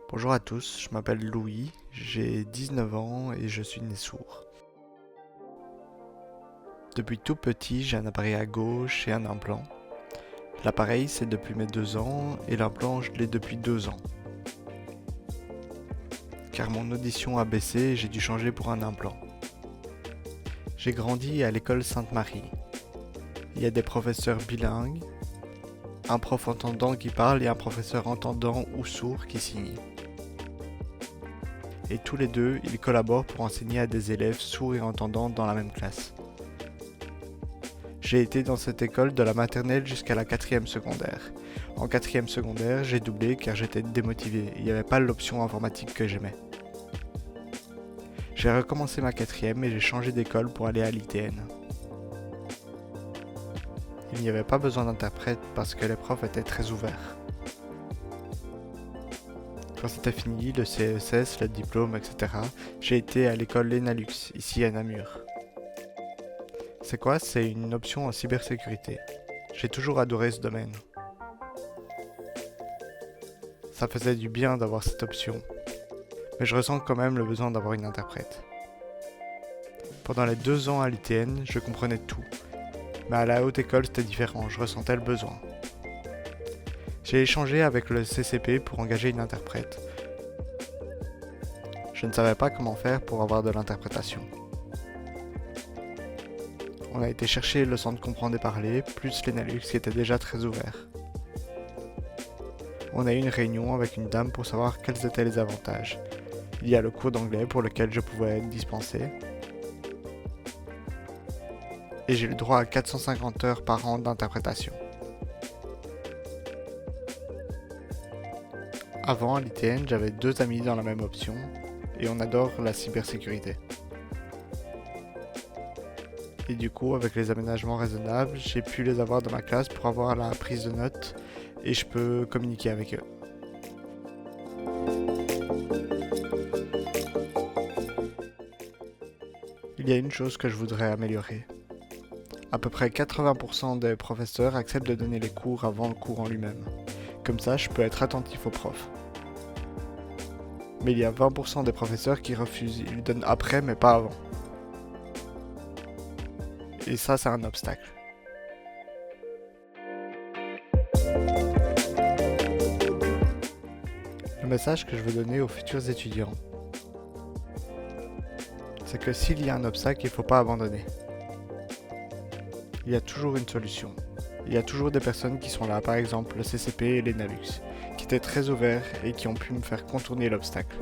Bonjour à tous, je m'appelle Louis, j'ai 19 ans et je suis né sourd. Depuis tout petit, j'ai un appareil à gauche et un implant. L'appareil, c'est depuis mes 2 ans et l'implant, je l'ai depuis 2 ans. Car mon audition a baissé, j'ai dû changer pour un implant. J'ai grandi à l'école Sainte-Marie. Il y a des professeurs bilingues, un prof entendant qui parle et un professeur entendant ou sourd qui signe. Et tous les deux, ils collaborent pour enseigner à des élèves sourds et entendants dans la même classe. J'ai été dans cette école de la maternelle jusqu'à la 4e secondaire. En 4e secondaire, j'ai doublé car j'étais démotivé, il n'y avait pas l'option informatique que j'aimais. J'ai recommencé ma 4e et j'ai changé d'école pour aller à l'ITN. Il n'y avait pas besoin d'interprète parce que les profs étaient très ouverts. Quand c'était fini, le CESS, le diplôme, etc., j'ai été à l'école Lenalux, ici à Namur. C'est quoi? C'est une option en cybersécurité. J'ai toujours adoré ce domaine. Ça faisait du bien d'avoir cette option, mais je ressens quand même le besoin d'avoir une interprète. Pendant les 2 ans à l'ITN, je comprenais tout, mais à la haute école c'était différent, je ressentais le besoin. J'ai échangé avec le CCP pour engager une interprète. Je ne savais pas comment faire pour avoir de l'interprétation. On a été chercher le centre comprendre et parler, plus Lenalux qui était déjà très ouvert. On a eu une réunion avec une dame pour savoir quels étaient les avantages. Il y a le cours d'anglais pour lequel je pouvais être dispensé. Et j'ai le droit à 450 heures par an d'interprétation. Avant, à l'ITN, j'avais 2 amis dans la même option, et on adore la cybersécurité. Et du coup, avec les aménagements raisonnables, j'ai pu les avoir dans ma classe pour avoir la prise de notes, et je peux communiquer avec eux. Il y a une chose que je voudrais améliorer. À peu près 80% des professeurs acceptent de donner les cours avant le cours en lui-même. Comme ça, je peux être attentif aux profs. Mais il y a 20% des professeurs qui refusent, ils donnent après mais pas avant. Et ça, c'est un obstacle. Le message que je veux donner aux futurs étudiants, c'est que s'il y a un obstacle, il ne faut pas abandonner. Il y a toujours une solution. Il y a toujours des personnes qui sont là, par exemple le CCP et les Lenalux, qui étaient très ouverts et qui ont pu me faire contourner l'obstacle.